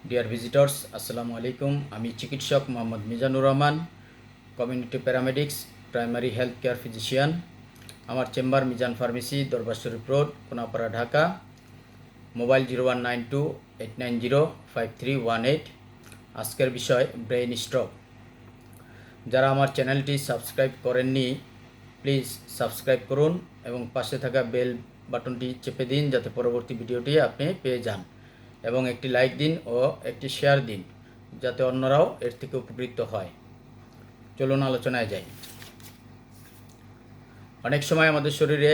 Deer visitors, আসসালামু আলাইকুম। আমি চিকিৎসক Mohammad Mizanur Rahman, community paramedics, primary health care physician. আমার চেম্বার মিজান ফার্মেসি, দরবার শরীফ রোড, কোনাপাড়া, ঢাকা। মোবাইল 0192-890-5318। আজকের বিষয় ব্রেইন স্ট্রোক। যারা আমার চ্যানেলটি সাবস্ক্রাইব করেননি, প্লিজ সাবস্ক্রাইব করুন এবং পাশে থাকা বেল বাটনটি চেপে দিন যাতে পরবর্তী ভিডিওটি আপনি পেয়ে যান, এবং একটি লাইক দিন ও একটি শেয়ার দিন যাতে অন্যরাও এর থেকে উপকৃত হয়। চলুন আলোচনায় যাই। অনেক সময় আমাদের শরীরে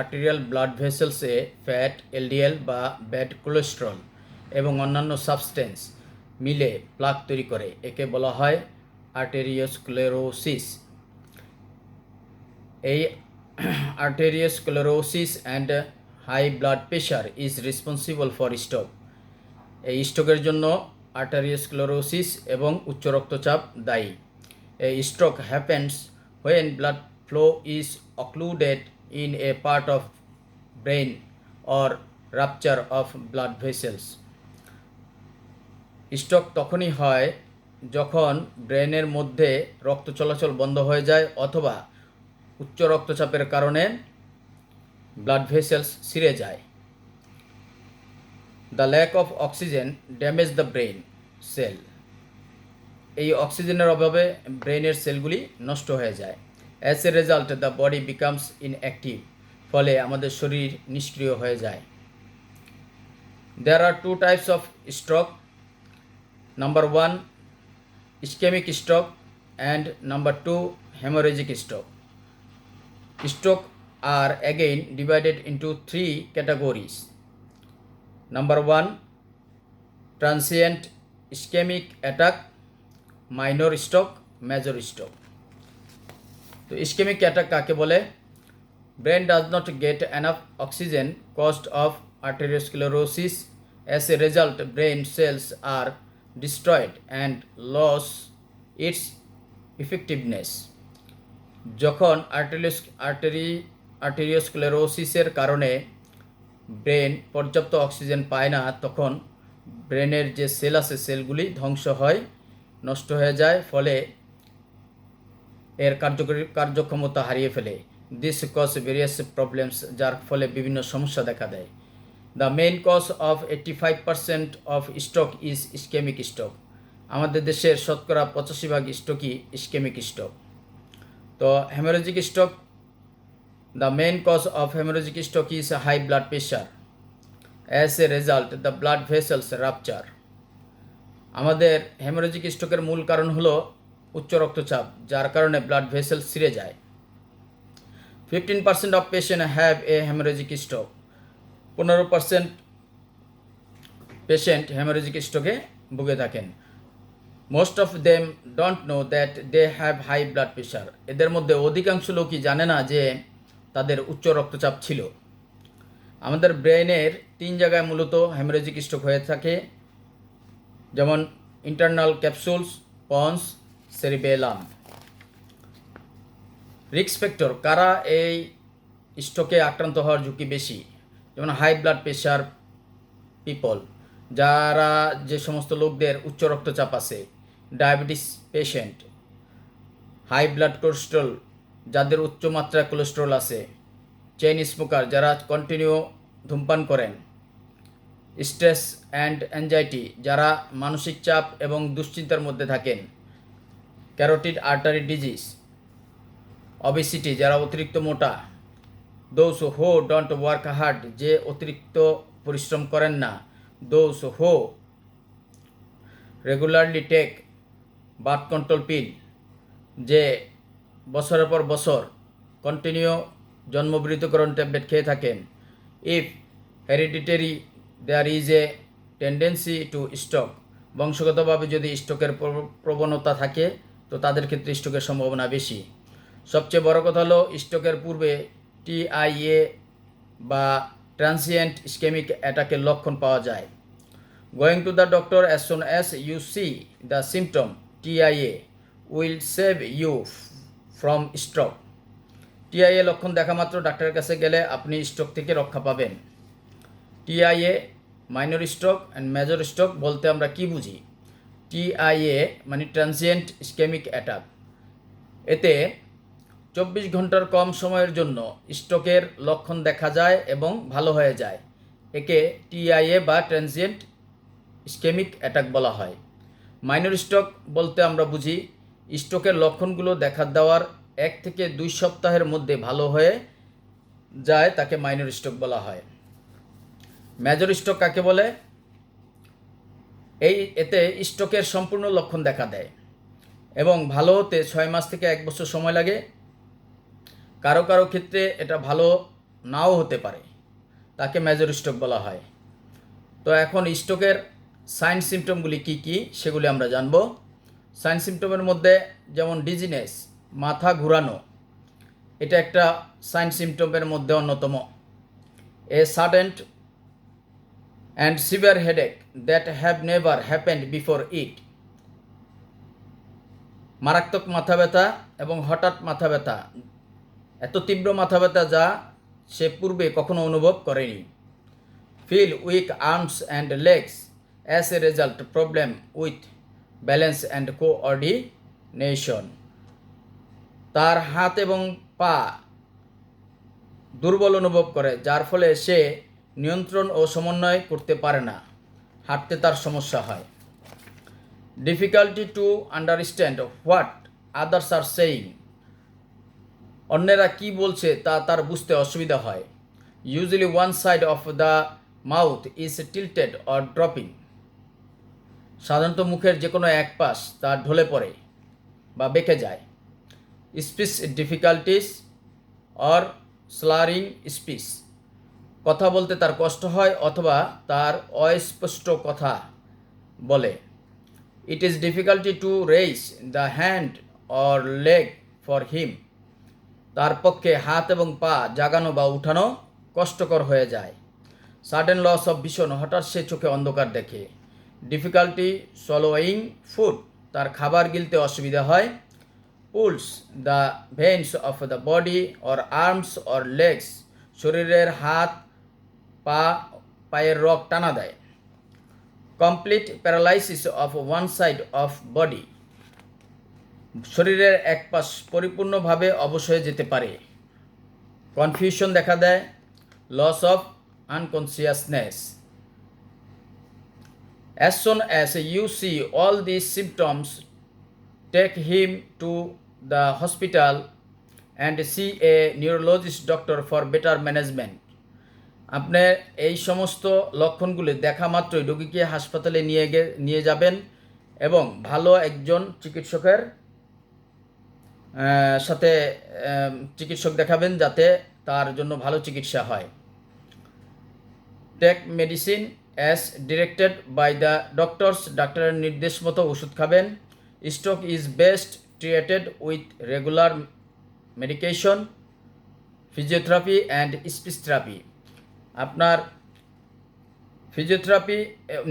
আর্টেরিয়াল ব্লাড ভেসেলসে ফ্যাট, এলডিএল বা ব্যাড কোলেস্টেরল এবং অন্যান্য সাবস্টেন্স মিলে প্লাক তৈরি করে। একে বলা হয় আর্টেরিওস্ক্লেরোসিস। এই arteriosclerosis and high blood pressure is responsible for stroke. এই স্ট্রোকের জন্য আর্টেরিওস্ক্লেরোসিস এবং উচ্চ রক্তচাপ দায়ী। এই stroke happens when blood flow is occluded in a part of brain or rupture of blood vessels. Stroke তখনই হয় যখন ব্রেনের মধ্যে রক্ত চলাচল বন্ধ হয়ে যায় অথবা উচ্চ রক্তচাপের কারণে ব্লাড ভেসেলস ছিঁড়ে যায়। The lack of oxygen damage the brain cell. এই অক্সিজেনের অভাবে ব্রেনের সেলগুলি নষ্ট হয়ে যায়। As a result the body becomes inactive. ফলে আমাদের শরীর নিষ্ক্রিয় হয়ে যায়। There are two types of stroke. Number 1 ischemic stroke and number 2 hemorrhagic stroke. Stroke are again divided into 3 categories. Number 1 transient ischemic attack, minor stroke, major stroke. তো ischemic attack কাকে বলে? Brain does not get enough oxygen caused of arteriosclerosis. As a result brain cells are destroyed and loss its effectiveness. যখন আর্টেরিওস্ক্লেরোসিসের কারণে brain পর্যাপ্ত oxygen পায় না, তখন ব্রেনের যে সেল আছে সেলগুলি ধ্বংস হয়, নষ্ট হয়ে যায়, ফলে এর কার্যক্ষমতা হারিয়ে ফেলে। দিস কজ ভেরিয়াস প্রবলেমস, যার ফলে বিভিন্ন সমস্যা দেখা দেয়। The main cause of 85% of stroke is ischemic stroke. আমাদের দেশের শতকরা 85% স্ট্রোকই ইসকেমিক স্ট্রোক। তো hemorrhagic stroke, the main cause of hemorrhagic stroke is high blood pressure. As a result the blood vessels rupture. আমাদের হেমোরেজিক স্ট্রোকের মূল কারণ হলো উচ্চ রক্তচাপ, যার কারণে ব্লাড ভেসেল ছিঁড়ে যায়। 15% of patient have a hemorrhagic stroke. 15% patient hemorrhagic স্ট্রোকে ভুগে থাকেন। Most of them don't know that they have high blood pressure. এদের মধ্যে অধিকাংশ লোকই জানে না যে তাদের উচ্চ রক্তচাপ ছিল। আমাদের ব্রেনের 3 জায়গায় মূলত হেমোরেজিক স্ট্রোক হয়ে থাকে, যেমন internal capsules, ponds, cerebellum. Risk factor, কারা এই স্ট্রোকে আক্রান্ত হওয়ার ঝুঁকি বেশি? যেমন হাই ব্লাড প্রেশার পিপল, যারা যে সমস্ত লোকদের উচ্চ রক্তচাপ আছে, diabetes patient, high blood cholesterol, যাদের উচ্চ মাত্রায় কোলেস্ট্রল আছে, চেইন স্মোকার, যারা কন্টিনিউ ধূমপান করেন, স্ট্রেস অ্যান্ড অ্যাংজাইটি, যারা মানসিক চাপ এবং দুশ্চিন্তার মধ্যে থাকেন, ক্যারোটিড আর্টারি ডিজিজ, অবেসিটি, যারা অতিরিক্ত মোটা, দোজ হো ডোন্ট ওয়ার্ক হার্ড, যে অতিরিক্ত পরিশ্রম করেন না, those who regularly take birth control pill, যে বছরের পর বছর কন্টিনিউ জন্মবৃদ্ধকরণ ট্যাবলেট খেয়ে থাকেন। If hereditary there is a tendency to stroke, বংশগতভাবে যদি স্ট্রোকের প্রবণতা থাকে তো তাদের ক্ষেত্রে স্ট্রোকের সম্ভাবনা বেশি। সবচেয়ে বড় কথা হলো স্ট্রোকের পূর্বে TIA বা ট্রান্সিয়েন্ট ইসকেমিক অ্যাটাকের লক্ষণ পাওয়া যায়। Going to the doctor as soon as you see the symptom TIA will save you from stroke. TIA লক্ষণ দেখা মাত্র ডাক্তারের কাছে গেলে আপনি স্ট্রোক থেকে রক্ষা পাবেন। TIA minor stroke and major stroke বলতে আমরা কি বুঝি? TIA মানে ট্রানজিয়েন্ট ইসকেমিক অ্যাটাক। এতে 24 ঘন্টার কম সময়ের জন্য স্ট্রোকের লক্ষণ দেখা যায় এবং ভালো হয়ে যায়। একে TIA বা ট্রানজিয়েন্ট ইসকেমিক অ্যাটাক বলা হয়। মাইনর স্ট্রোক বলতে আমরা বুঝি স্ট্রোকের লক্ষণগুলো দেখা দেওয়ার 1 থেকে 2 সপ্তাহের মধ্যে ভালো হয়ে যায়, তাকে মাইনর স্ট্রোক বলা হয়। মেজর স্ট্রোক কাকে বলে? এতে স্ট্রোকের সম্পূর্ণ লক্ষণ দেখা দেয় এবং ভালো হতে 6 মাস থেকে 1 বছর সময় লাগে। কারো কারো ক্ষেত্রে এটা ভালো নাও হতে পারে, তাকে মেজর স্ট্রোক বলা হয়। তো এখন স্ট্রোকের সাইন সিমটমগুলি কি কি সেগুলি আমরা জানব। সাইন সিমটমের মধ্যে যেমন ডিজিনেস, মাথা ঘুরানো, এটা একটা সাইন সিমটমের মধ্যে অন্যতম। A sudden and severe headache that have never happened before it. মারাত্মক মাথা ব্যথা এবং হঠাৎ মাথা ব্যথা, এত তীব্র মাথা ব্যথা যা সে পূর্বে কখনো অনুভব করেনি। Feel weak arms and legs as a result problem with balance and coordination. তার হাত এবং পা দুর্বল অনুভব করে, যার ফলে সে নিয়ন্ত্রণ ও সমন্বয় করতে পারে না, হাঁটতে তার সমস্যা হয়। Difficulty to understand what others are saying, অন্যেরা কি বলছে তা তার বুঝতে অসুবিধা হয়। Usually one side of the mouth is tilted or dropping, সাধারণত মুখের যে কোনো এক পাশ তা ঢলে পড়ে বা বেঁকে যায়। Speech difficulties or slurring speech, কথা বলতে তার কষ্ট হয় অথবা তার অস্পষ্ট কথা বলে। It is difficulty to raise the hand or leg for him, তার পক্ষে হাত এবং পা জাগানো বা উঠানো কষ্টকর হয়ে যায়। সাডেন লস অফ ভিশন, হঠাৎ সে চোখে অন্ধকার দেখে। ডিফিকাল্টি সোলোয়িং ফুড, তার খাবার গিলতে অসুবিধা হয়। Pools the veins of the body or arms or legs, শরীরের হাত পা পায়ের রগ টানা দেয়। Complete paralysis of one side of body, শরীরের এক পাশ পরিপূর্ণভাবে অবশ হয়ে যেতে পারে। কনফিউশন দেখা দেয়। Loss of unconsciousness. As soon as you see all these symptoms, take him to the hospital and see a neurologist doctor for better management. আপনি এই সমস্ত লক্ষণগুলি দেখা মাত্রই রোগীকে হাসপাতালে নিয়ে যাবেন এবং ভালো একজন চিকিৎসকের সাথে চিকিৎসক দেখাবেন যাতে তার জন্য ভালো চিকিৎসা হয়। Take medicine as directed by the doctors, ডাক্তারের নির্দেশ মতো ওষুধ খাবেন। Stroke is best treated with regular medication, physiotherapy and speech therapy. আপনার ফিজিওথেরাপি,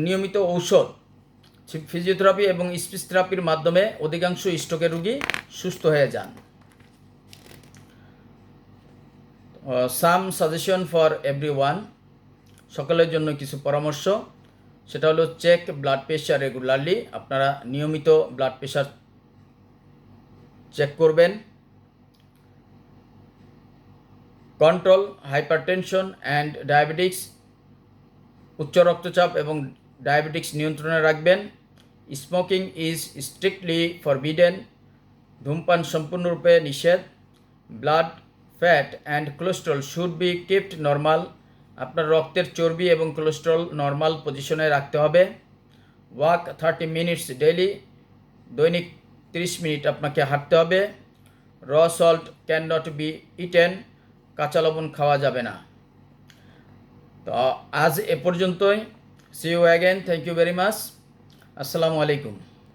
নিয়মিত ঔষধ, ফিজিওথেরাপি এবং স্পিচ থেরাপির মাধ্যমে অধিকাংশ স্ট্রোকের রোগী সুস্থ হয়ে যান। সাম সাজেশন ফর এভরিওয়ান, সকলের জন্য কিছু পরামর্শ, সেটা হলো চেক ব্লাড প্রেশার রেগুলারলি, আপনারা নিয়মিত ব্লাড প্রেশার চেক করবেন। কন্ট্রোল হাইপারটেনশন অ্যান্ড ডায়াবেটিক্স, উচ্চ রক্তচাপ এবং ডায়াবেটিক্স নিয়ন্ত্রণে রাখবেন। স্মোকিং ইজ স্ট্রিক্টলি ফরবিডেন, ধূমপান সম্পূর্ণরূপে নিষেধ। Blood fat and cholesterol should be kept normal, আপনার রক্তের চর্বি এবং কোলেস্ট্রল নর্মাল পজিশনে রাখতে হবে। ওয়াক 30 মিনিটস ডেইলি, দৈনিক 30 মিনিট আপনাকে হাঁটতে হবে। Raw salt can not be eaten, কাঁচা লবণ খাওয়া যাবে না। তো আজ এ পর্যন্তই। See you again, thank you very much. আসসালামু আলাইকুম।